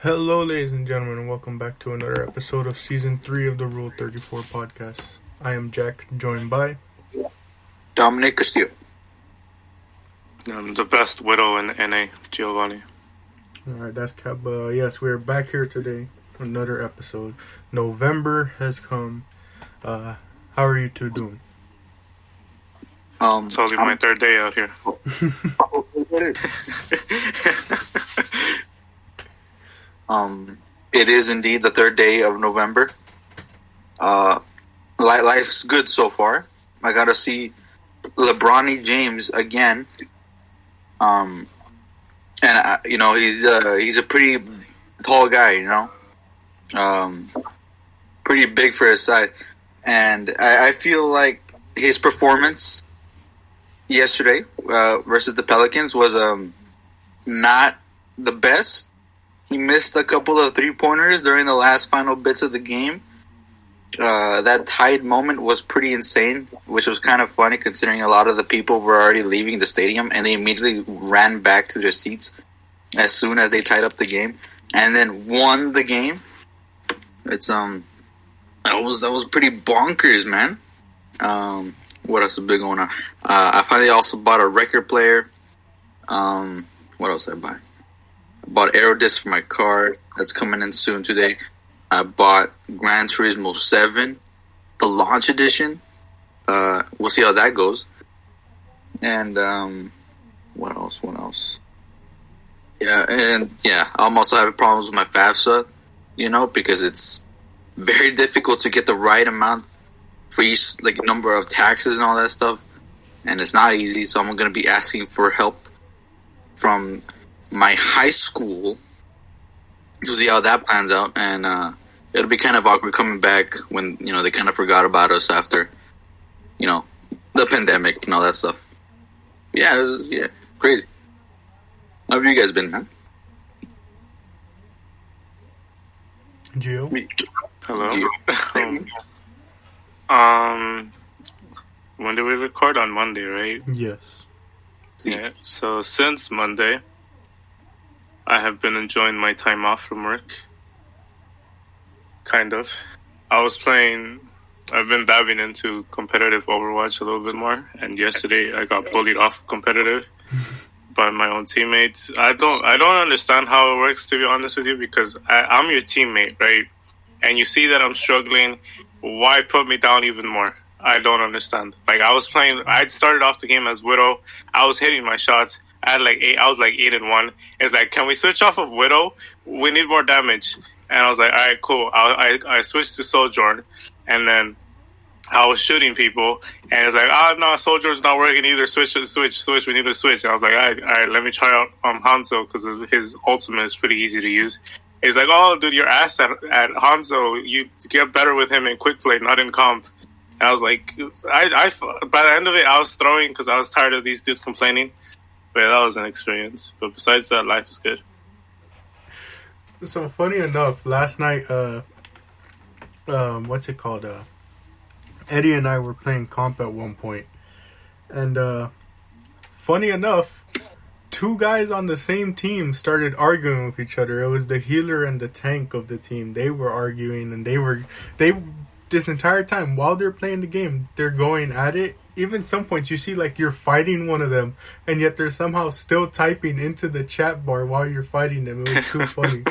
Hello, ladies and gentlemen, and welcome back to another episode of Season 3 of the Rule 34 podcast. I am Jack, joined by Dominic Castillo. The best widow in NA, Giovanni. Alright, that's Cap. Yes, we are back here today for another episode. November has come. How are you two doing? It's only my third day out here. It is indeed the third day of November. Life's good so far. I got to see LeBron James again. And he's a pretty tall guy, pretty big for his size. And I feel like his performance yesterday versus the Pelicans was not the best. He missed a couple of three-pointers during the last final bits of the game. That tied moment was pretty insane, which was kind of funny considering a lot of the people were already leaving the stadium and they immediately ran back to their seats as soon as they tied up the game and then won the game. It's that was pretty bonkers, man. What else is big going on? I finally also bought a record player. What else did I buy? I bought Aerodisc for my car. That's coming in soon today. I bought Gran Turismo 7, the launch edition. We'll see how that goes. And what else? I'm also having problems with my FAFSA, because it's very difficult to get the right amount for each number of taxes and all that stuff. And it's not easy, so I'm going to be asking for help from my high school to see how that plans out, and it'll be kind of awkward coming back when they kind of forgot about us after the pandemic and all that stuff. Yeah, crazy. How have you guys been, man? Gio? Hello. When did we record? On Monday, right? Yes. Yeah. So since Monday, I have been enjoying my time off from work. Kind of. I've been diving into competitive Overwatch a little bit more, and yesterday I got bullied off competitive by my own teammates. I don't understand how it works, to be honest with you, because I'm your teammate, right? And you see that I'm struggling, why put me down even more? I don't understand. I started off the game as Widow. I was hitting my shots. I was 8-1. It's like, can we switch off of Widow? We need more damage. And I was like, all right, cool. I switched to Sojourn, and then I was shooting people, and it's like, no, Sojourn's not working either. Switch. We need to switch. And I was like, all right, let me try out Hanzo because his ultimate is pretty easy to use. He's like, oh, dude, you're ass at Hanzo. You get better with him in quick play, not in comp. And I was like, by the end of it, I was throwing because I was tired of these dudes complaining. But that was an experience. But besides that, life is good. So, funny enough, last night, what's it called? Eddie and I were playing comp at one point. And, funny enough, two guys on the same team started arguing with each other. It was the healer and the tank of the team. They were arguing, and they this entire time while they're playing the game, they're going at it. Even some points you see you're fighting one of them, and yet they're somehow still typing into the chat bar while you're fighting them. It was too funny.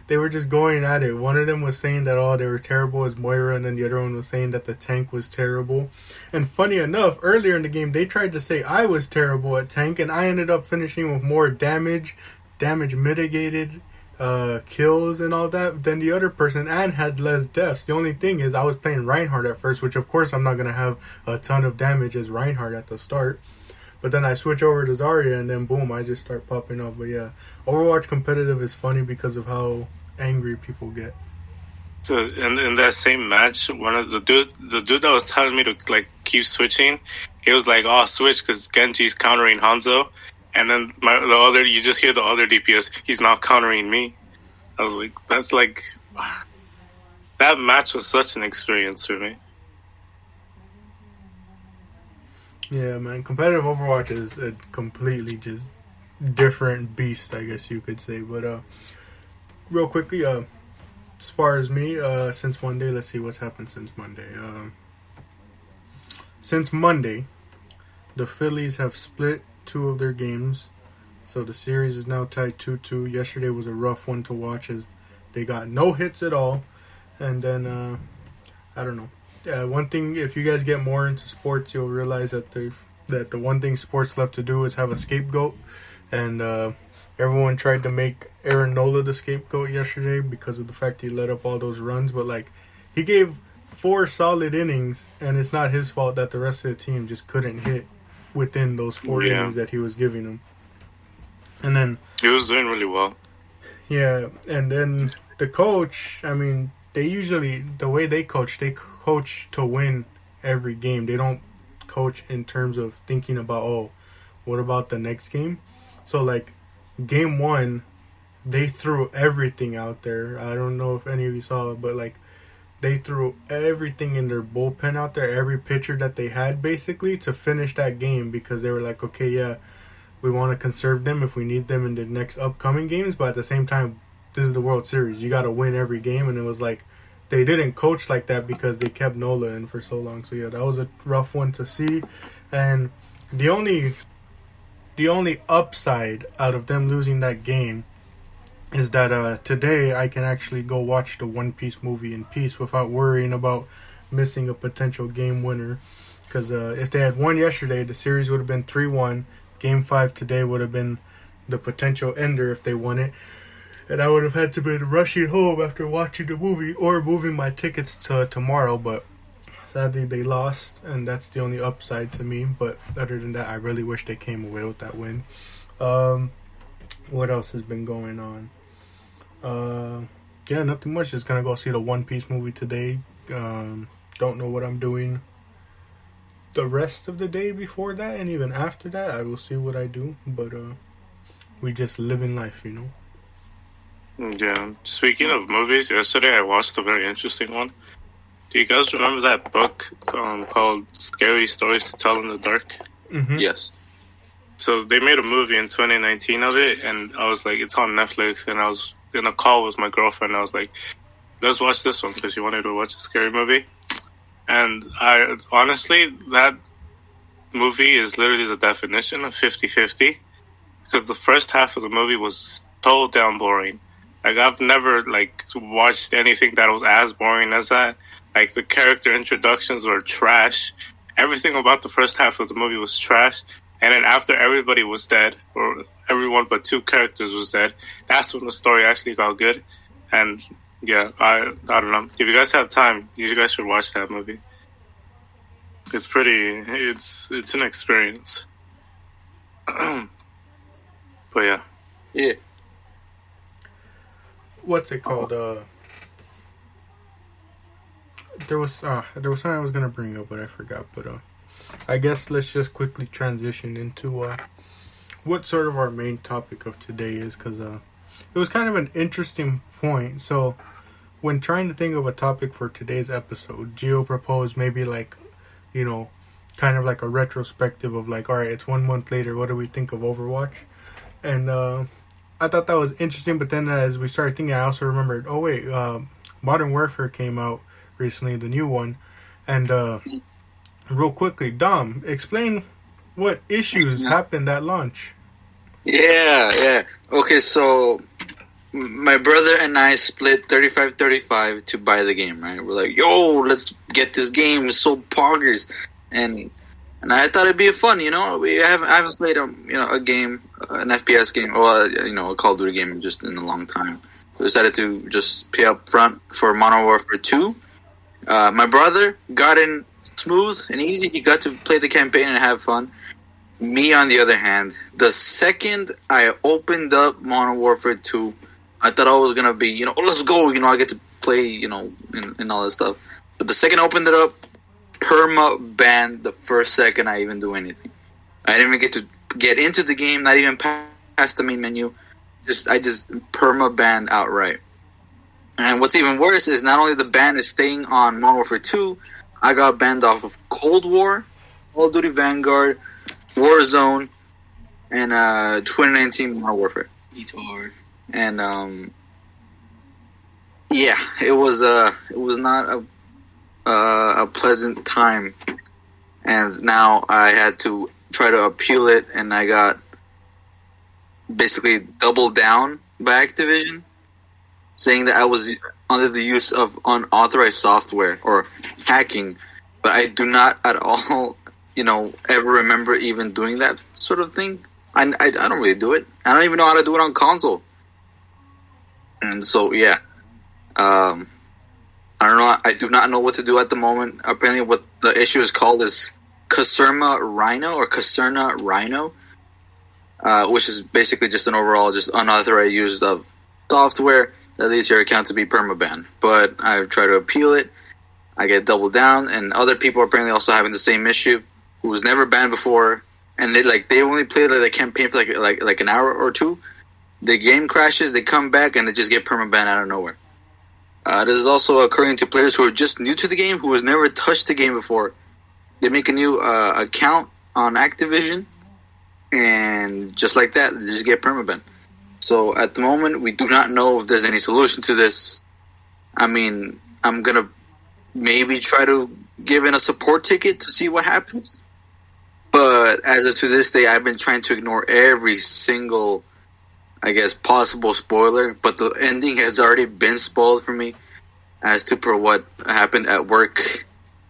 They were just going at it. One of them was saying that they were terrible as Moira, and then the other one was saying that the tank was terrible. And funny enough, earlier in the game they tried to say I was terrible at tank, and I ended up finishing with more damage mitigated, kills and all that than the other person, and had less deaths. The only thing is I was playing Reinhardt at first, which of course I'm not going to have a ton of damage as Reinhardt at the start. But then I switch over to Zarya, and then boom, I just start popping off. But yeah, Overwatch competitive is funny because of how angry people get. So in that same match, one of the dude that was telling me to keep switching, he was like, "Oh, switch because Genji's countering Hanzo." And then you just hear the other DPS, he's not countering me. I was like, that match was such an experience for me. Yeah, man. Competitive Overwatch is a completely just different beast, I guess you could say. But real quickly, as far as me, since Monday, let's see what's happened since Monday. Since Monday, the Phillies have split 2 of their games, so the series is now tied 2-2. Yesterday was a rough one to watch as they got no hits at all, and then I don't know. One thing, if you guys get more into sports, you'll realize that the one thing sports love to do is have a scapegoat, and everyone tried to make Aaron Nola the scapegoat yesterday because of the fact he let up all those runs, but like he gave 4 solid innings, and it's not his fault that the rest of the team just couldn't hit within those 4 innings that he was giving them. And then he was doing really well. Yeah, and then the coach, I mean, the way they coach to win every game. They don't coach in terms of thinking about, oh, what about the next game? So, like, game 1, they threw everything out there. I don't know if any of you saw it, but, like, they threw everything in their bullpen out there, every pitcher that they had, basically, to finish that game because they were like, okay, yeah, we want to conserve them if we need them in the next upcoming games, but at the same time, this is the World Series. You got to win every game, and it was like they didn't coach like that because they kept Nola in for so long. So yeah, that was a rough one to see. And the only upside out of them losing that game is that today I can actually go watch the One Piece movie in peace without worrying about missing a potential game winner. Because if they had won yesterday, the series would have been 3-1. Game 5 today would have been the potential ender if they won it. And I would have had to been rushing home after watching the movie or moving my tickets to tomorrow. But sadly, they lost, and that's the only upside to me. But other than that, I really wish they came away with that win. What else has been going on? Yeah, nothing much. Just gonna go see the One Piece movie today. Don't know what I'm doing the rest of the day before that, and even after that, I will see what I do. But we just living life, you know. Yeah. Speaking of movies, yesterday I watched a very interesting one. Do you guys remember that book called Scary Stories to Tell in the Dark? Mm-hmm. Yes. So they made a movie in 2019 of it, and I was like, it's on Netflix, and I was in a call with my girlfriend. I was like, let's watch this one because she wanted to watch a scary movie. And I honestly, that movie is literally the definition of 50-50 because the first half of the movie was so damn boring. Like, I've never, like, watched anything that was as boring as that. Like, the character introductions were trash. Everything about the first half of the movie was trash. And then after everybody was dead, or everyone but 2 characters was dead, that's when the story actually got good. And, yeah, I don't know. If you guys have time, you guys should watch that movie. It's pretty... It's an experience. But, yeah. Yeah. What's it called? There was something I was gonna bring up, but I forgot. But I guess let's just quickly transition into what sort of our main topic of today is, because it was kind of an interesting point. So when trying to think of a topic for today's episode, Gio proposed maybe like, you know, kind of like a retrospective of like, all right, it's 1 month later, what do we think of Overwatch? And I thought that was interesting, but then as we started thinking, I also remembered, oh wait, Modern Warfare came out recently, the new one. And real quickly, Dom, explain what issues happened at launch. Yeah. Okay, so my brother and I split 35-35 to buy the game, right? We're like, yo, let's get this game. It's so poggers. And I thought it'd be fun, you know. I haven't played a game, an FPS game, or a Call of Duty game just in a long time. We decided to just pay up front for Modern Warfare 2. My brother got in smooth and easy. He got to play the campaign and have fun. Me, on the other hand, the second I opened up Modern Warfare 2, I thought I was gonna be, let's go. I get to play, and all that stuff. But the second I opened it up, perma banned the first second I even do anything. I didn't even get to get into the game, not even past the main menu. I just perma banned outright. And what's even worse is not only the ban is staying on Modern Warfare 2, I got banned off of Cold War, Call of Duty Vanguard, Warzone, and 2019 Modern Warfare. And Yeah, it was not a pleasant time, and now I had to try to appeal it, and I got basically doubled down by Activision, saying that I was under the use of unauthorized software or hacking, but I do not at all, ever remember even doing that sort of thing. I don't really do it. I don't even know how to do it on console. And so, yeah. I don't know. I do not know what to do at the moment. Apparently, what the issue is called is Caserna Rhino, which is basically just an overall just unauthorized use of software that leads your account to be permabanned. But I've tried to appeal it. I get doubled down, and other people are apparently also having the same issue. Who was never banned before, and they only played the campaign for like an hour or two. The game crashes, they come back, and they just get permabanned out of nowhere. This is also occurring to players who are just new to the game, who has never touched the game before. They make a new account on Activision, and just like that, they just get permabanned. So at the moment, we do not know if there's any solution to this. I mean, I'm going to maybe try to give in a support ticket to see what happens. But as of to this day, I've been trying to ignore every single, I guess, possible spoiler. But the ending has already been spoiled for me as to per what happened at work,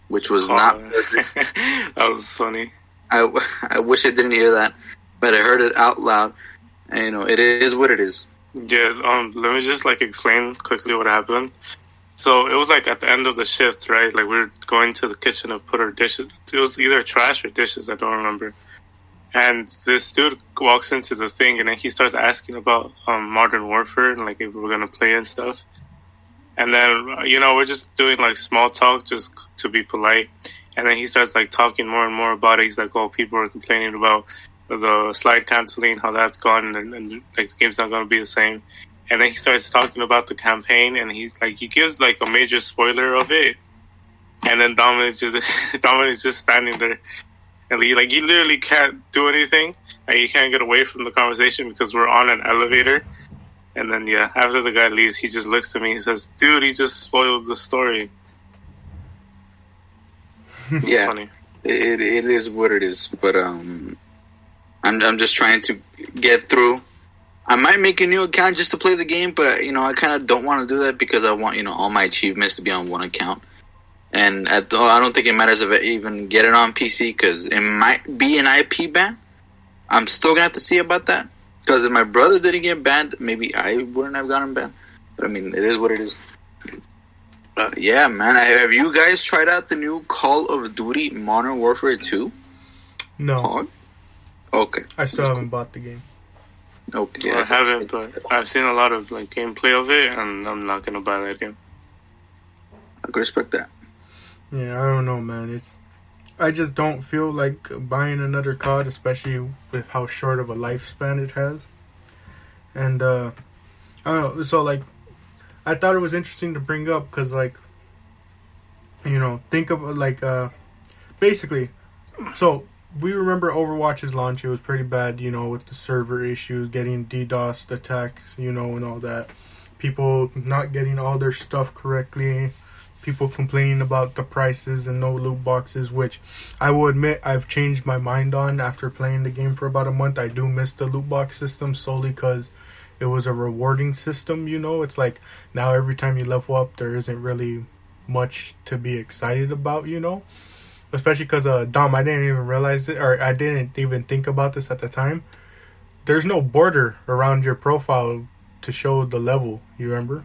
which was not. That was funny. I wish I didn't hear that, but I heard it out loud. And, it is what it is. Yeah, let me just explain quickly what happened. So it was at the end of the shift, right? We were going to the kitchen to put our dishes. It was either trash or dishes, I don't remember. And this dude walks into the thing, and then he starts asking about Modern Warfare and if we're gonna play and stuff. And then we're just doing small talk just to be polite. And then he starts talking more and more about it. He's like, "Oh, people are complaining about the slide canceling, how that's gone, and the game's not gonna be the same." And then he starts talking about the campaign, and he gives a major spoiler of it. And then Dominic's just standing there, and he literally can't do anything. He can't get away from the conversation because we're on an elevator. And then after the guy leaves, he just looks at me. He says, "Dude, he just spoiled the story." It's funny. It is what it is, but I'm just trying to get through. I might make a new account just to play the game, but I kind of don't want to do that because I want all my achievements to be on one account. And I don't think it matters if I even get it on PC because it might be an IP ban. I'm still gonna have to see about that because if my brother didn't get banned, maybe I wouldn't have gotten banned. But I mean, it is what it is. Yeah, man. Have you guys tried out the new Call of Duty Modern Warfare 2? No. Okay. I still haven't bought the game. Okay. I haven't, but I've seen a lot of gameplay of it, and I'm not gonna buy that game. I can respect that. Yeah, I don't know, man. I just don't feel like buying another COD, especially with how short of a lifespan it has. And I don't know. So I thought it was interesting to bring up because think of basically, so. We remember Overwatch's launch. It was pretty bad, with the server issues, getting DDoS attacks, and all that. People not getting all their stuff correctly. People complaining about the prices and no loot boxes, which I will admit I've changed my mind on after playing the game for about a month. I do miss the loot box system solely because it was a rewarding system, It's now every time you level up, there isn't really much to be excited about, Especially because, Dom, I didn't even realize it, or I didn't even think about this at the time. There's no border around your profile to show the level, you remember?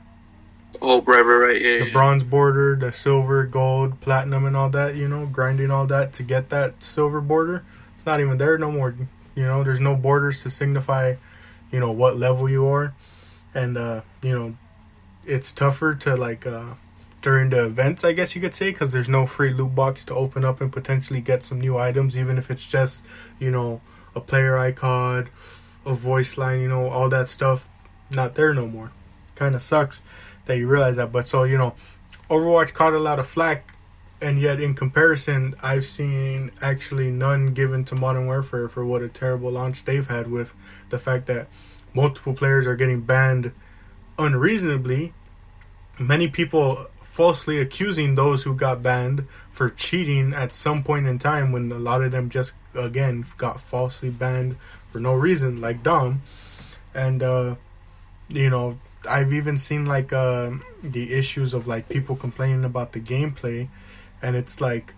Oh, right, yeah. The bronze border, the silver, gold, platinum, and all that, grinding all that to get that silver border. It's not even there no more, there's no borders to signify, what level you are. And, it's tougher to, during the events, I guess you could say, because there's no free loot box to open up and potentially get some new items, even if it's just, a player icon, a voice line, all that stuff. Not there no more. Kind of sucks that you realize that. But so, Overwatch caught a lot of flack, and yet in comparison, I've seen actually none given to Modern Warfare for what a terrible launch they've had with the fact that multiple players are getting banned unreasonably. many people falsely accusing those who got banned for cheating at some point in time, when a lot of them just again got falsely banned for no reason, like Dom. And you know, I've even seen like the issues of like people complaining about the gameplay, and it's like,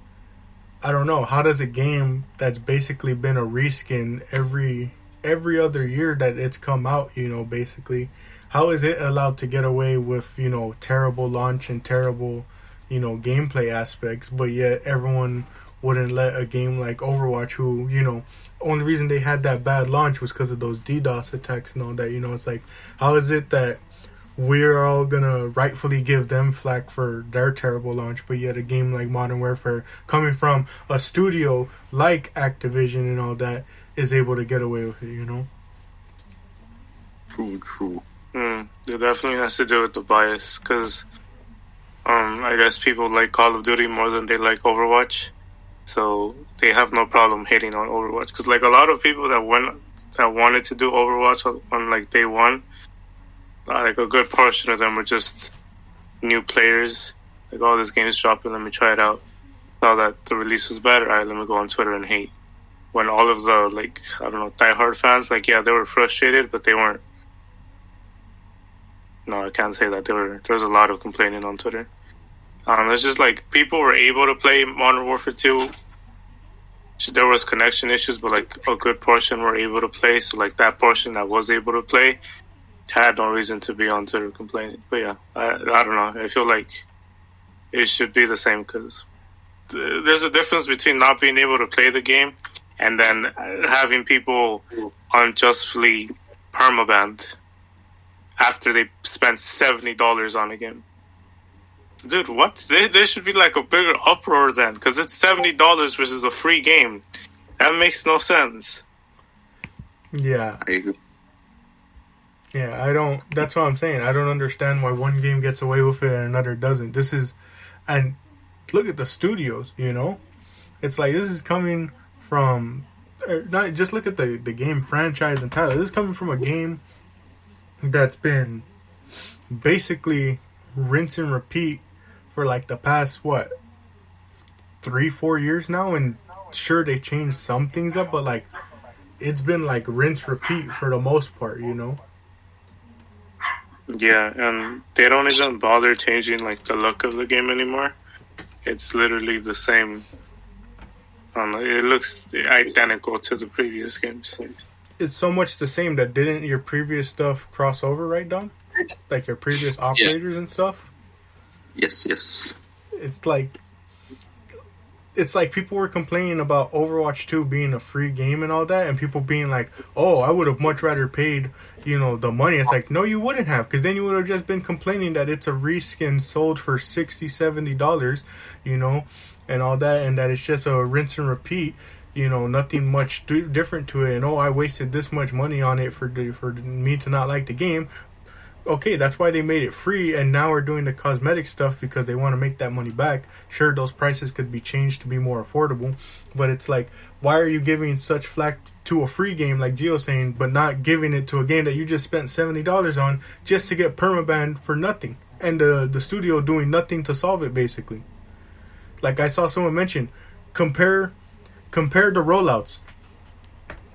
I don't know, how does a game that's basically been a reskin every other year that it's come out, you know, basically, how is it allowed to get away with, you know, terrible launch and terrible, you know, gameplay aspects, but yet everyone wouldn't let a game like Overwatch, who, you know, only reason they had that bad launch was because of those DDoS attacks and all that, you know. It's like, how is it that we're all gonna rightfully give them flack for their terrible launch, but yet a game like Modern Warfare, coming from a studio like Activision and all that, is able to get away with it, you know? True. It definitely has to do with the bias, because I guess people like Call of Duty more than they like Overwatch, so they have no problem hating on Overwatch. Because like a lot of people that wanted to do Overwatch on like day one, like a good portion of them were just new players. Like, oh, this game's dropping, let me try it out. Saw that the release was bad, alright, let me go on Twitter and hate. When all of the, like, I don't know, diehard fans, like, yeah, they were frustrated, but they weren't. No, I can't say that. There was a lot of complaining on Twitter. It's just like people were able to play Modern Warfare 2. There was connection issues, but like a good portion were able to play. So like that portion that was able to play had no reason to be on Twitter complaining. But yeah, I don't know. I feel like it should be the same, because there's a difference between not being able to play the game and then having people unjustly permabanned after they spent $70 on a game. Dude, what? There should be like a bigger uproar then, because it's $70 versus a free game. That makes no sense. Yeah. I agree. Yeah, I don't... That's what I'm saying. I don't understand why one game gets away with it and another doesn't. This is... And look at the studios, you know? It's like, this is coming from... Not just look at the game franchise and title. This is coming from a game that's been basically rinse and repeat for like the past, 3-4 years now. And sure, they changed some things up, but like, it's been like rinse repeat for the most part, you know? Yeah, and they don't even bother changing like the look of the game anymore. It's literally the same. It looks identical to the previous games. It's so much the same that didn't your previous stuff cross over, right, Dom? Like your previous operators and stuff? Yes. It's like people were complaining about Overwatch 2 being a free game and all that, and people being like, oh, I would have much rather paid, you know, the money. It's like, no, you wouldn't have, because then you would have just been complaining that it's a reskin sold for $60, $70, you know, and all that, and that it's just a rinse and repeat, you know, nothing much different to it, and oh, I wasted this much money on it for me to not like the game. Okay, that's why they made it free, and now we're doing the cosmetic stuff because they want to make that money back. Sure, those prices could be changed to be more affordable, but it's like, why are you giving such flack to a free game, like Gio's saying, but not giving it to a game that you just spent $70 on just to get permabanned for nothing, and the studio doing nothing to solve it, basically? Like I saw someone mention, compare the rollouts.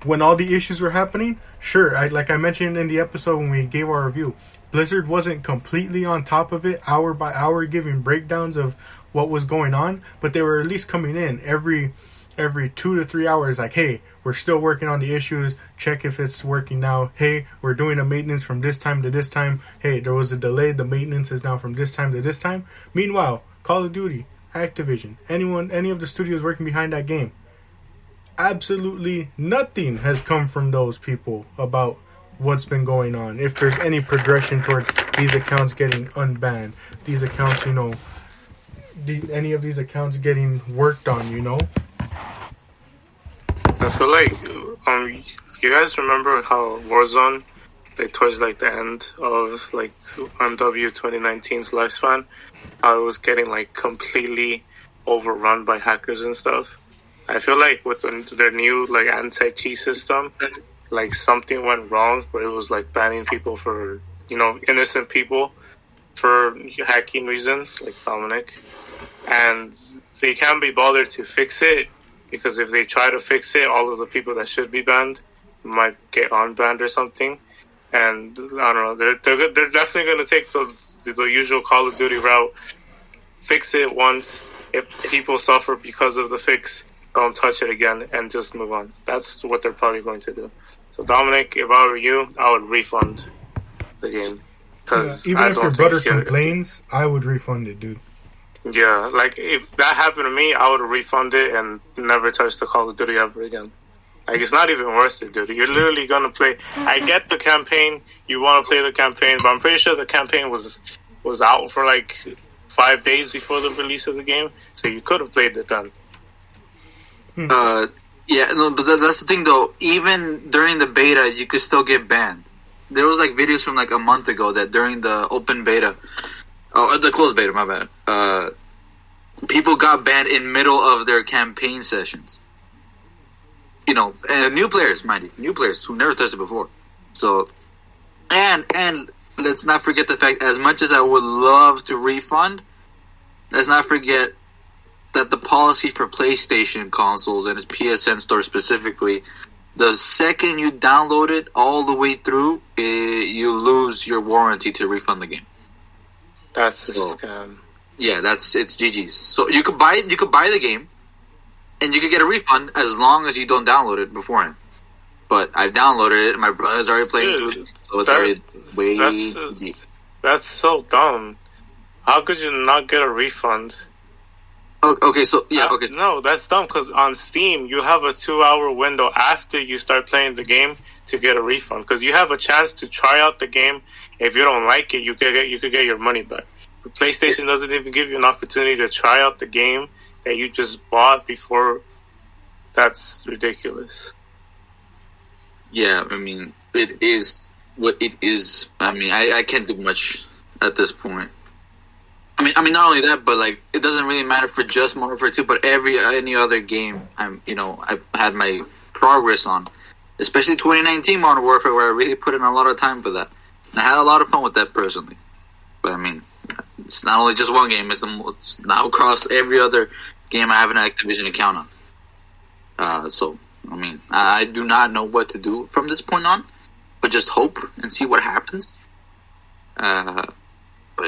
When all the issues were happening, sure, like I mentioned in the episode when we gave our review, Blizzard wasn't completely on top of it, hour by hour, giving breakdowns of what was going on, but they were at least coming in every 2 to 3 hours, like, hey, we're still working on the issues, check if it's working now, hey, we're doing a maintenance from this time to this time, hey, there was a delay, the maintenance is now from this time to this time. Meanwhile, Call of Duty, Activision, any of the studios working behind that game, absolutely nothing has come from those people about what's been going on. If there's any progression towards these accounts getting unbanned, these accounts, you know, any of these accounts getting worked on, you know? I feel like, you guys remember how Warzone, like towards like the end of like MW 2019's lifespan, how it was getting like completely overrun by hackers and stuff? I feel like with their new like anti-cheat system, like something went wrong where it was like banning people for, you know, innocent people for hacking reasons, like Dominic, and they can't be bothered to fix it because if they try to fix it, all of the people that should be banned might get unbanned or something. And I don't know, they're definitely going to take the usual Call of Duty route. Fix it once. If people suffer because of the fix, don't touch it again and just move on. That's what they're probably going to do. So Dominic, if I were you, I would refund the game. Even if your brother complains, I would refund it, dude. Yeah, like if that happened to me, I would refund it and never touch the Call of Duty ever again. Like it's not even worth it, dude. You're literally gonna play. I get the campaign. You want to play the campaign, but I'm pretty sure the campaign was out for like 5 days before the release of the game, so you could have played it then. Yeah, no, but that's the thing though. Even during the beta, you could still get banned. There was like videos from like a month ago that during the open beta, the closed beta, my bad. People got banned in middle of their campaign sessions. You know, and new players, mind you, new players who never touched it before. So, and let's not forget the fact, as much as I would love to refund, let's not forget that the policy for PlayStation consoles and its PSN store specifically, the second you download it all the way through, you lose your warranty to refund the game. That's a scam. Yeah, it's GG's. So you could buy the game, and you could get a refund as long as you don't download it beforehand. But I've downloaded it, and my brother's already playing through it, so it's already way deep. That's so dumb. How could you not get a refund? Okay, so yeah, okay. No, that's dumb because on Steam you have a 2-hour window after you start playing the game to get a refund because you have a chance to try out the game. If you don't like it, you could get your money back. But PlayStation doesn't even give you an opportunity to try out the game that you just bought before. That's ridiculous. Yeah, I mean, it is what it is. I mean, I can't do much at this point. I mean, not only that, but like, it doesn't really matter for just Modern Warfare 2, but any other game I've had my progress on, especially 2019 Modern Warfare, where I really put in a lot of time for that. And I had a lot of fun with that personally. But I mean, it's not only just one game; it's now across every other game I have an Activision account on. So, I mean, I do not know what to do from this point on, but just hope and see what happens. But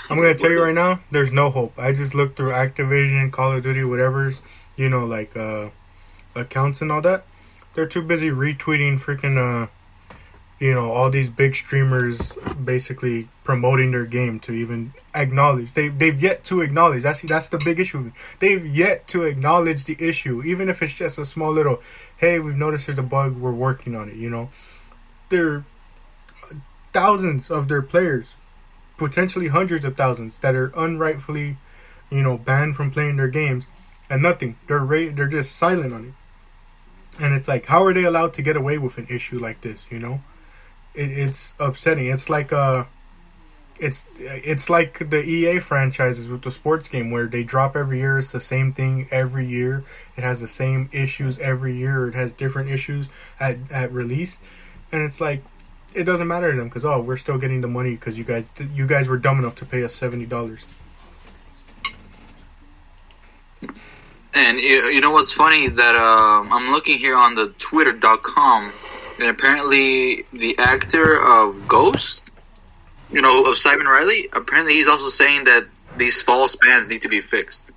I'm gonna tell you right now, there's no hope. I just looked through Activision, Call of Duty, whatever's, like accounts and all that. They're too busy retweeting freaking all these big streamers basically promoting their game to even acknowledge. They've yet to acknowledge. That's the big issue. They've yet to acknowledge the issue, even if it's just a small little, hey, we've noticed there's a bug, we're working on it. There are thousands of their players, potentially hundreds of thousands, that are unrightfully, banned from playing their games, and nothing. They're just silent on it. And it's like, how are they allowed to get away with an issue like this? It's upsetting. It's like it's like the EA franchises with the sports game where they drop every year. It's the same thing every year. It has the same issues every year. It has different issues at release, and it's like, it doesn't matter to them because we're still getting the money because you guys were dumb enough to pay us $70. And you know what's funny, that I'm looking here on the Twitter.com, and apparently the actor of Ghost, of Simon Riley, apparently he's also saying that these false bans need to be fixed.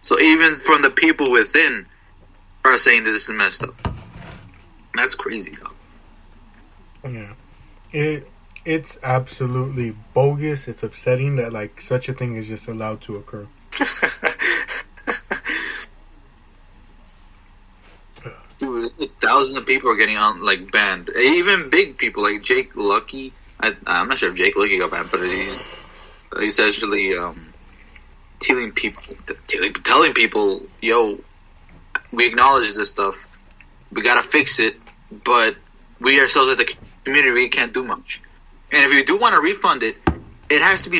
So even from the people within are saying that this is messed up. That's crazy, though. Yeah. It's absolutely bogus. It's upsetting that like such a thing is just allowed to occur. Dude, it's like thousands of people are getting like banned. Even big people like Jake Lucky. I'm not sure if Jake Lucky got banned, but he's actually telling people, yo, we acknowledge this stuff. We gotta fix it, but we ourselves as the community really can't do much. And if you do want to refund it, it has to be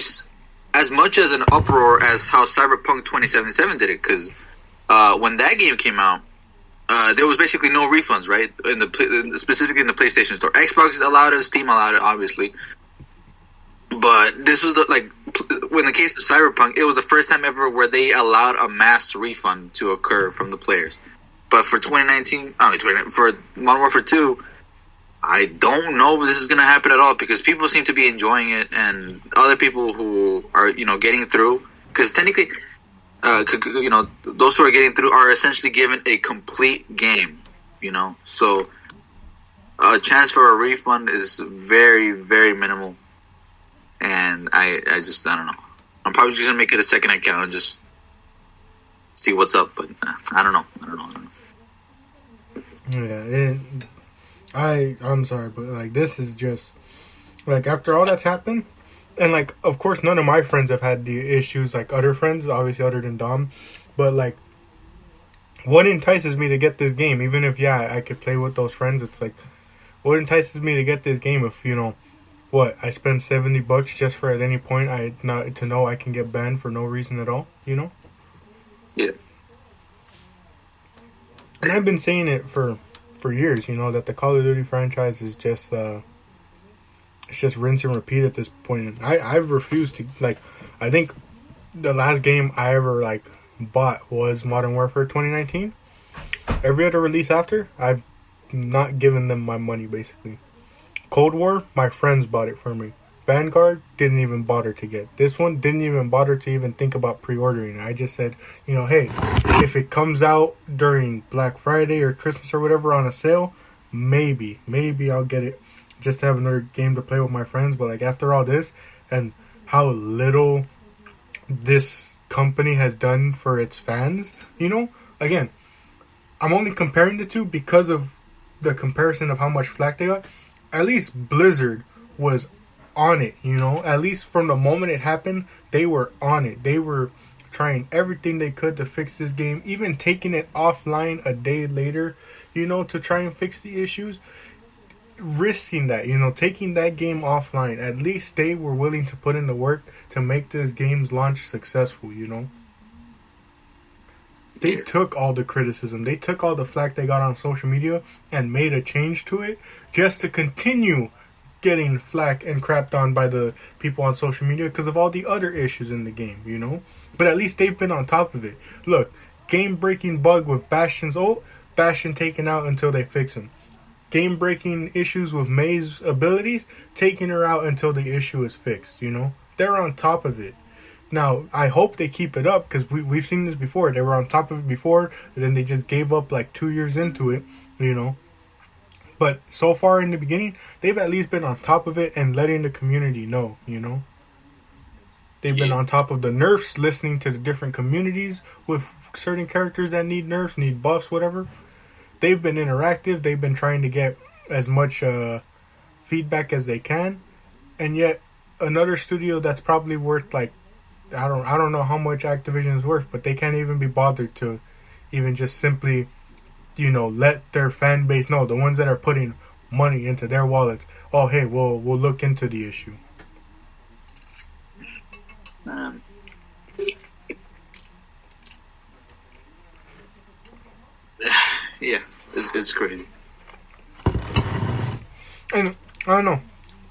as much as an uproar as how Cyberpunk 2077 did it. Because when that game came out, there was basically no refunds, right? Specifically in the PlayStation Store. Xbox allowed it, Steam allowed it, obviously. But this was in the case of Cyberpunk, it was the first time ever where they allowed a mass refund to occur from the players. But for 2019, for Modern Warfare 2, I don't know if this is going to happen at all because people seem to be enjoying it, and other people who are getting through, because technically, those who are getting through are essentially given a complete game. So a chance for a refund is very, very minimal. And I don't know. I'm probably just gonna make it a second account and just see what's up. But I don't know. Yeah, I'm sorry, but like this is just like after all that's happened, and like of course none of my friends have had the issues like other friends, obviously other than Dom, but like what entices me to get this game, even if I could play with those friends, it's like what entices me to get this game if what, I spend $70 just for at any point to know I can get banned for no reason at all, Yeah. And I've been saying it for years, that the Call of Duty franchise is just it's just rinse and repeat at this point. I've refused to I think the last game I ever bought was Modern Warfare 2019. Every other release after, I've not given them my money basically. Cold War, my friends bought it for me. Vanguard, didn't even bother to get. This one, didn't even bother to even think about pre-ordering it. I just said, hey, if it comes out during Black Friday or Christmas or whatever on a sale, maybe I'll get it just to have another game to play with my friends. But after all this and how little this company has done for its fans, again, I'm only comparing the two because of the comparison of how much flack they got. At least Blizzard was on it, At least from the moment it happened, they were on it. They were trying everything they could to fix this game, even taking it offline a day later, to try and fix the issues. Risking that, taking that game offline. At least they were willing to put in the work to make this game's launch successful, They took all the criticism. They took all the flack they got on social media and made a change to it just to continue getting flack and crapped on by the people on social media because of all the other issues in the game, But at least they've been on top of it. Look, game-breaking bug with Bastion's ult, Bastion taken out until they fix him. Game-breaking issues with May's abilities, taking her out until the issue is fixed, They're on top of it. Now, I hope they keep it up because we've seen this before. They were on top of it before, and then they just gave up 2 years into it, But so far in the beginning, they've at least been on top of it and letting the community know, They've been on top of the nerfs, listening to the different communities with certain characters that need nerfs, need buffs, whatever. They've been interactive. They've been trying to get as much feedback as they can. And yet, another studio that's probably worth I don't know how much Activision is worth, but they can't even be bothered to even just simply, let their fan base know, the ones that are putting money into their wallets. Oh, hey, we'll look into the issue. Yeah, it's crazy. And I don't know,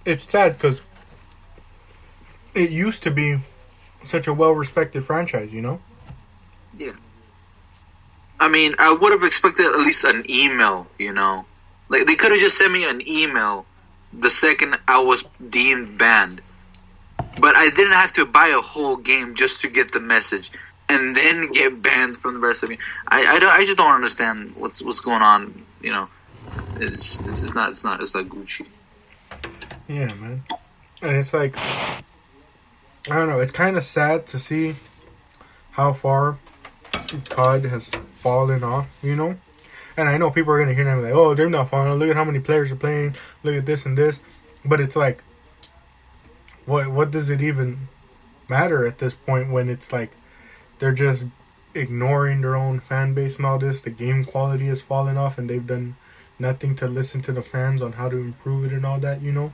it's sad because it used to be such a well-respected franchise, Yeah. I mean, I would have expected at least an email, They could have just sent me an email the second I was deemed banned. But I didn't have to buy a whole game just to get the message and then get banned from the rest of me. I just don't understand what's going on, It's not Gucci. Yeah, man. And it's I don't know, it's kind of sad to see how far COD has fallen off, And I know people are going to hear that and oh, they're not falling. Look at how many players are playing. Look at this and this. But it's what does it even matter at this point when it's they're just ignoring their own fan base and all this? The game quality has fallen off and they've done nothing to listen to the fans on how to improve it and all that, And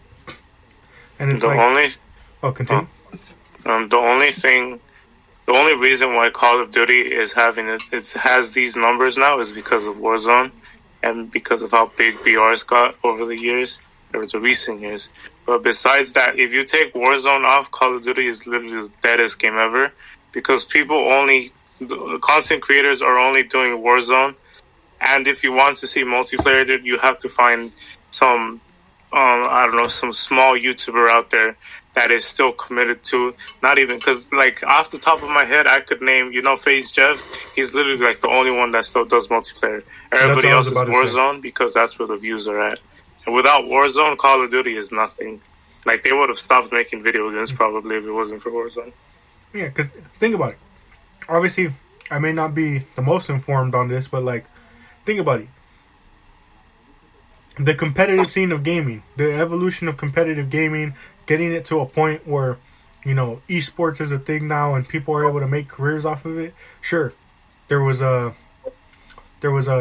it's continue. The only reason why Call of Duty is has these numbers now is because of Warzone and because of how big BR's got over the years, or the recent years. But besides that, if you take Warzone off, Call of Duty is literally the deadest game ever, because the content creators are only doing Warzone. And if you want to see multiplayer, you have to find some, I don't know, some small YouTuber out there that is still committed to, not even, because, like, off the top of my head, I could name, FaZe Jeff. He's literally, like, the only one that still does multiplayer. Everybody else is Warzone, because that's where the views are at. And without Warzone, Call of Duty is nothing. Like, they would have stopped making video games probably if it wasn't for Warzone. Yeah, because think about it. Obviously, I may not be the most informed on this, but, like, think about it. The competitive scene of gaming, the evolution of competitive gaming, getting it to a point where, esports is a thing now and people are able to make careers off of it. Sure, there was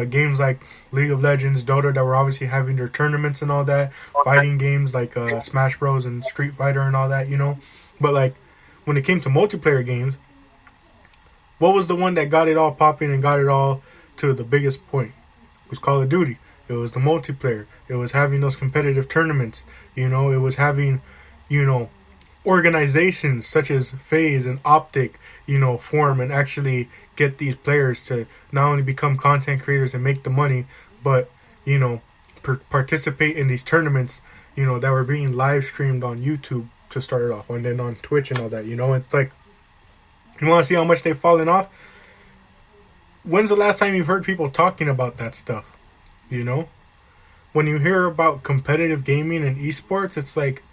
games like League of Legends, Dota that were obviously having their tournaments and all that. Fighting games like Smash Bros. And Street Fighter and all that, But, like, when it came to multiplayer games, what was the one that got it all popping and got it all to the biggest point? It was Call of Duty. It was the multiplayer. It was having those competitive tournaments. It was having, organizations such as FaZe and Optic, form and actually get these players to not only become content creators and make the money, but, participate in these tournaments, that were being live streamed on YouTube to start it off, and then on Twitch and all that. It's like, you want to see how much they've fallen off? When's the last time you've heard people talking about that stuff? When you hear about competitive gaming and esports, it's like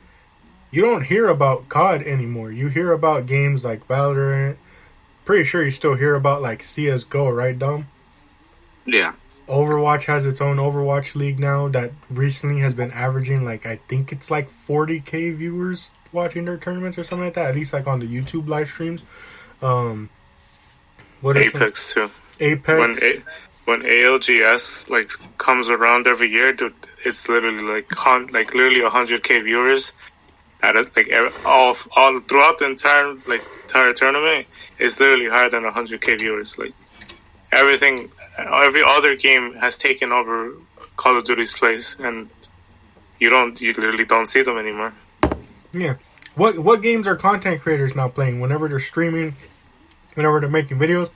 you don't hear about COD anymore. You hear about games like Valorant. Pretty sure you still hear about like CSGO, right, Dom? Yeah. Overwatch has its own Overwatch League now that recently has been averaging I think it's like 40K viewers watching their tournaments or something like that. At least like on the YouTube live streams. What Apex too. Apex. When ALGS comes around every year, dude, it's literally literally 100K viewers at it, all throughout the entire tournament. It's literally higher than 100K viewers. Like every other game has taken over Call of Duty's place, and you literally don't see them anymore. Yeah, what games are content creators now playing? Whenever they're streaming, whenever they're making videos,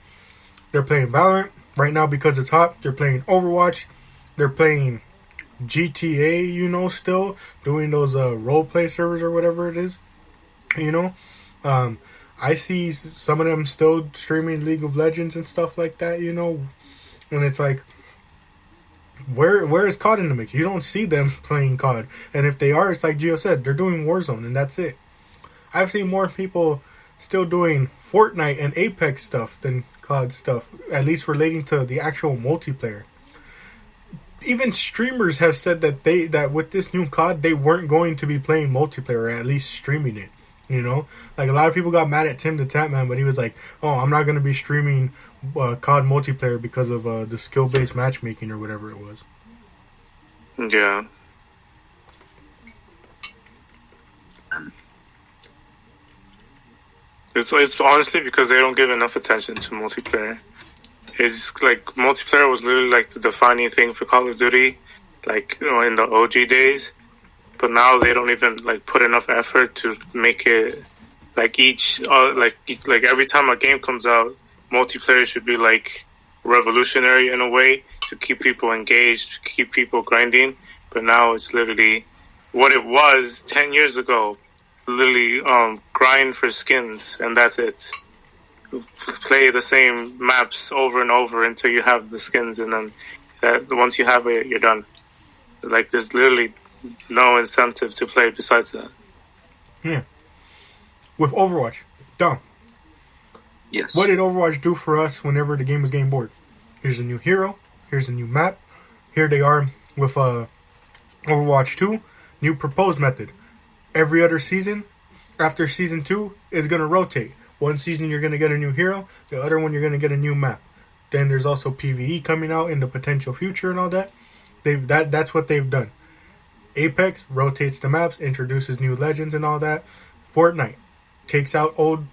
they're playing Valorant. Right now, because it's hot, they're playing Overwatch. They're playing GTA, still. Doing those roleplay servers or whatever it is. I see some of them still streaming League of Legends and stuff like that, And it's like, where is COD in the mix? You don't see them playing COD. And if they are, it's like Gio said, they're doing Warzone and that's it. I've seen more people still doing Fortnite and Apex stuff than COD stuff, at least relating to the actual multiplayer. Even streamers have said that with this new COD, they weren't going to be playing multiplayer, or at least streaming it. Like a lot of people got mad at Tim the Tatman, but he was like, "Oh, I'm not going to be streaming COD multiplayer because of the skill-based matchmaking or whatever it was." Yeah. It's honestly because they don't give enough attention to multiplayer. It's like multiplayer was literally like the defining thing for Call of Duty, in the OG days. But now they don't even put enough effort to make it every time a game comes out, multiplayer should be revolutionary in a way to keep people engaged, keep people grinding. But now it's literally what it was 10 years ago. Literally grind for skins and that's it. Play the same maps over and over until you have the skins, and then once you have it, you're done. There's literally no incentive to play besides that. Yeah. With Overwatch, Dom. Yes. What did Overwatch do for us whenever the game was getting bored? Here's a new hero. Here's a new map. Here they are with Overwatch 2, new proposed method. Every other season, after season 2, is going to rotate. One season you're going to get a new hero, the other one you're going to get a new map. Then there's also PvE coming out in the potential future and all that. That's what they've done. Apex rotates the maps, introduces new legends and all that. Fortnite takes out old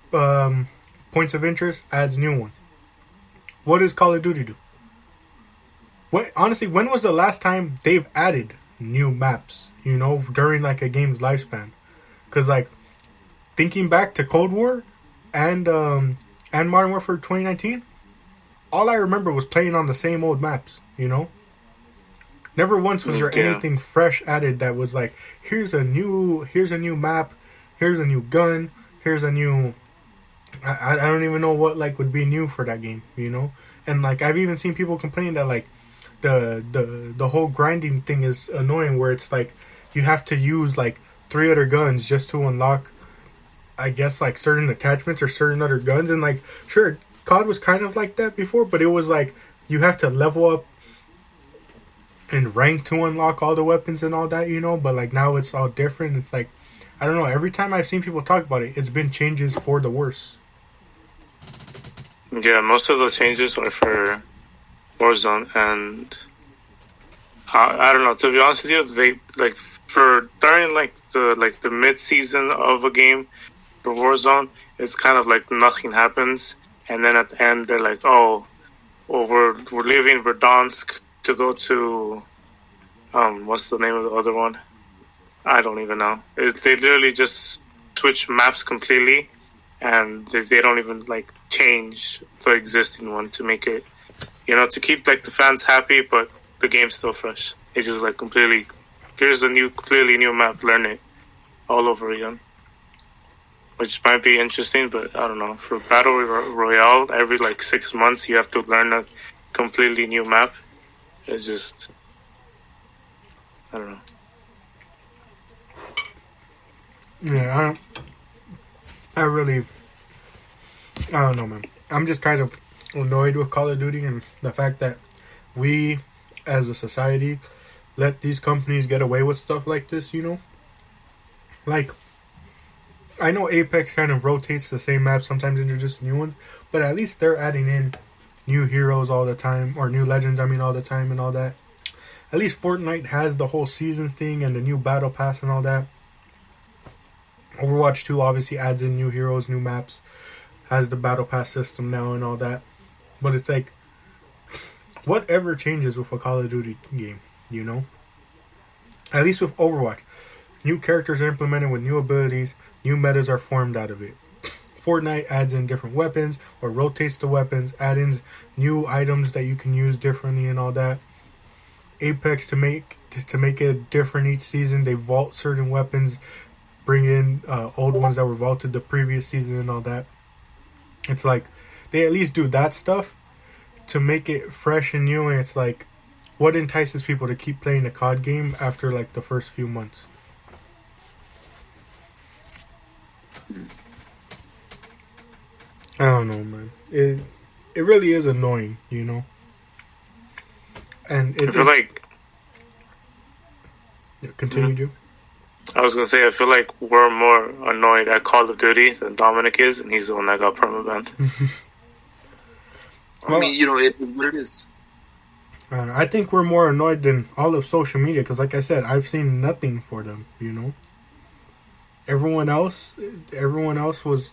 points of interest, adds new one. What does Call of Duty do? Honestly, when was the last time they've added new maps, you know, during like a game's lifespan. Because like thinking back to Cold War and Modern Warfare 2019, all I remember was playing on the same old maps, you know. Never once was there anything fresh added that was like, here's a new map, here's a new gun, here's a new. I don't even know what like would be new for that game, you know. And like I've even seen people complain that like the whole grinding thing is annoying, where it's like you have to use like 3 other guns just to unlock, I guess, like certain attachments or certain other guns. And like sure, COD was kind of like that before, but it was like you have to level up and rank to unlock all the weapons and all that, you know. But like now it's all different. It's like, I don't know, every time I've seen people talk about it, it's been changes for the worse. Yeah, most of the changes are for Warzone, and I don't know, to be honest with you, they like for during like the mid season of a game for Warzone, it's kind of like nothing happens, and then at the end they're like, oh, well, we're leaving Verdansk to go to what's the name of the other one? I don't even know. They literally just switch maps completely, and they don't even like change the existing one to make it, you know, to keep like the fans happy, but the game's still fresh. It's just like completely, here's a completely new map, learn it all over again, which might be interesting. But I don't know, for Battle Royale, every like 6 months you have to learn a completely new map. It's just, I don't know. Yeah, I don't know, man. I'm just kind of annoyed with Call of Duty and the fact that we, as a society, let these companies get away with stuff like this, you know? Like, I know Apex kind of rotates the same map, sometimes introduces new ones, but at least they're adding in new heroes all the time, or new legends, all the time and all that. At least Fortnite has the whole seasons thing and the new battle pass and all that. Overwatch 2 obviously adds in new heroes, new maps, has the battle pass system now and all that. But it's like, whatever changes with a Call of Duty game, you know? At least with Overwatch, new characters are implemented with new abilities, new metas are formed out of it. Fortnite adds in different weapons, or rotates the weapons, adds in new items that you can use differently and all that. Apex, to make it different each season, they vault certain weapons, bring in old ones that were vaulted the previous season and all that. It's like, they at least do that stuff to make it fresh and new, and it's like, what entices people to keep playing a COD game after like the first few months? I don't know, man. It really is annoying, you know? And I feel like... Continue, Joe. I was going to say, I feel like we're more annoyed at Call of Duty than Dominic is, and he's the one that got permabanned. I mean, you know, what it is. I think we're more annoyed than all of social media, because like I said, I've seen nothing for them, you know? Everyone else was...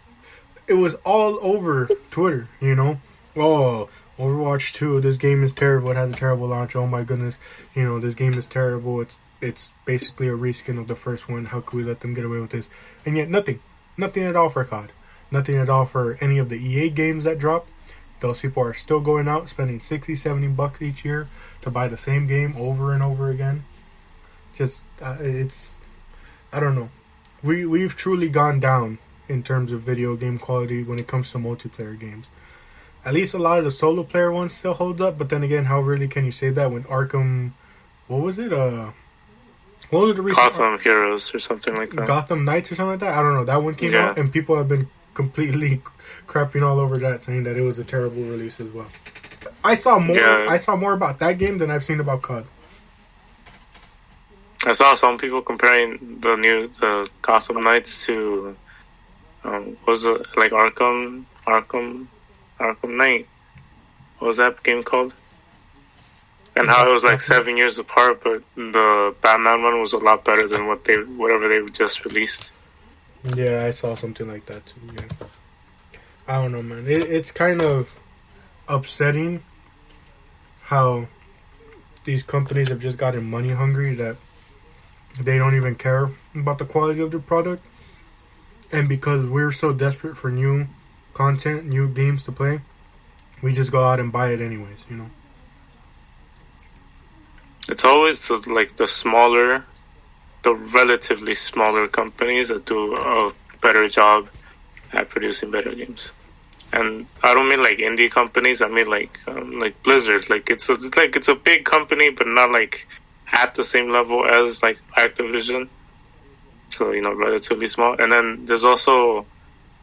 It was all over Twitter, you know? Oh, Overwatch 2, this game is terrible. It has a terrible launch. Oh my goodness. You know, this game is terrible. It's basically a reskin of the first one. How could we let them get away with this? And yet nothing. Nothing at all for COD. Nothing at all for any of the EA games that drop. Those people are still going out, spending $60, $70 each year to buy the same game over and over again. Just, it's... I don't know. We've truly gone down in terms of video game quality when it comes to multiplayer games. At least a lot of the solo player ones still hold up, but then again, how really can you say that when Arkham... What was it? What was the recent... Gotham Heroes or something like that. Gotham Knights or something like that? I don't know. That one came out, and people have been completely crapping all over that, saying that it was a terrible release as well. I saw more about that game than I've seen about COD. I saw some people comparing the Gotham Knights to... was it like Arkham Knight? What was that game called? And how it was like 7 years apart, but the Batman one was a lot better than whatever they just released. Yeah, I saw something like that too. Yeah, I don't know, man. It's kind of upsetting how these companies have just gotten money hungry, that they don't even care about the quality of their product. And because we're so desperate for new content, new games to play, we just go out and buy it anyways, you know. It's always the relatively smaller companies that do a better job at producing better games. And I don't mean like indie companies. I mean like Blizzard. Like it's a big company, but not like at the same level as like Activision. So relatively small. And then there's also,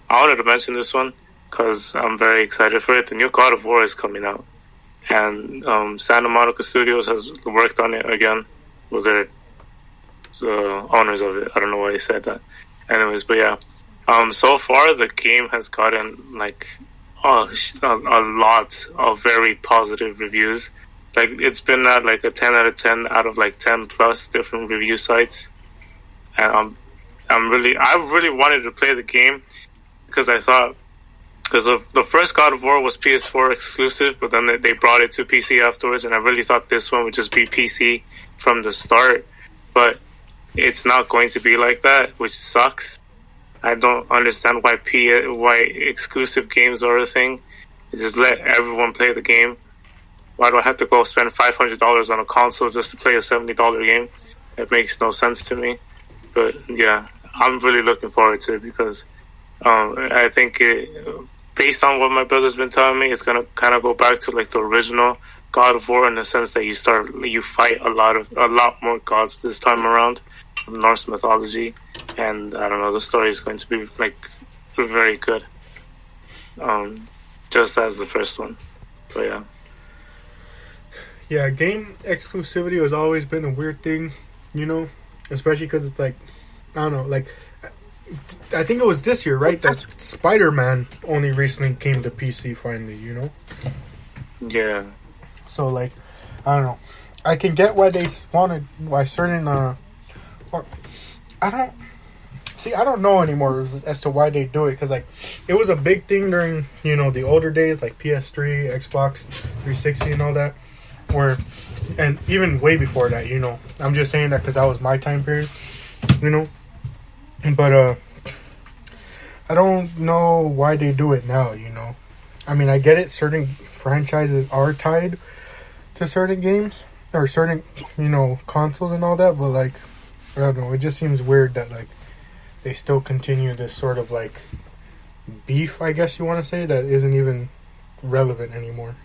I wanted to mention this one because I'm very excited for it. The new God of War is coming out, and Santa Monica Studios has worked on it again. Well, they're the owners of it. I don't know why I said that. Anyways, but yeah. So far the game has gotten like a lot of very positive reviews. Like it's been at like a 10 out of 10 out of like 10 plus different review sites. And I really wanted to play the game because I thought, because the first God of War was PS4 exclusive, but then they brought it to PC afterwards, and I really thought this one would just be PC from the start. But it's not going to be like that, which sucks. I don't understand why exclusive games are a thing. Just let everyone play the game. Why do I have to go spend $500 on a console just to play a $70 game? It makes no sense to me. But yeah, I'm really looking forward to it because I think based on what my brother's been telling me, it's gonna kind of go back to like the original God of War in the sense that you fight a lot more gods this time around, Norse mythology, and I don't know, the story is going to be like very good, just as the first one. But yeah. Yeah, game exclusivity has always been a weird thing, especially because it's like, I don't know, like, I think it was this year, right, that Spider-Man only recently came to PC finally, Yeah. So, like, I don't know. I can get why certain, or, I don't know anymore as to why they do it, because, like, it was a big thing during, the older days, like PS3, Xbox 360 and all that. And even way before that, I'm just saying that because that was my time period, but I don't know why they do it now, I mean, I get it, certain franchises are tied to certain games or certain, consoles and all that, but like, I don't know, it just seems weird that like they still continue this sort of like beef, I guess you want to say, that isn't even relevant anymore,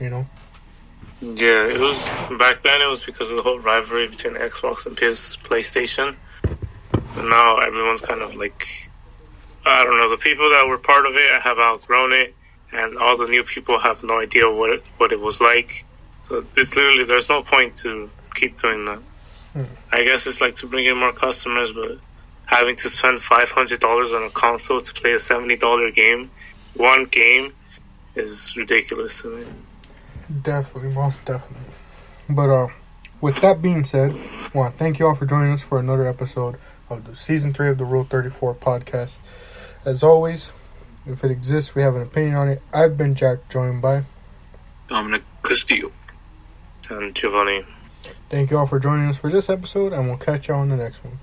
Yeah, it was back then. It was because of the whole rivalry between Xbox and PlayStation. But now everyone's kind of like, I don't know. The people that were part of it have outgrown it, and all the new people have no idea what it was like. So it's literally, there's no point to keep doing that. I guess it's like to bring in more customers, but having to spend $500 on a console to play a $70 game, one game, is ridiculous to me. Definitely, most definitely. But with that being said, I want to thank you all for joining us for another episode of the Season 3 of the Rule 34 podcast. As always, if it exists, we have an opinion on it. I've been Jack, joined by Dominic Castillo and Giovanni. Thank you all for joining us for this episode, and we'll catch you all on the next one.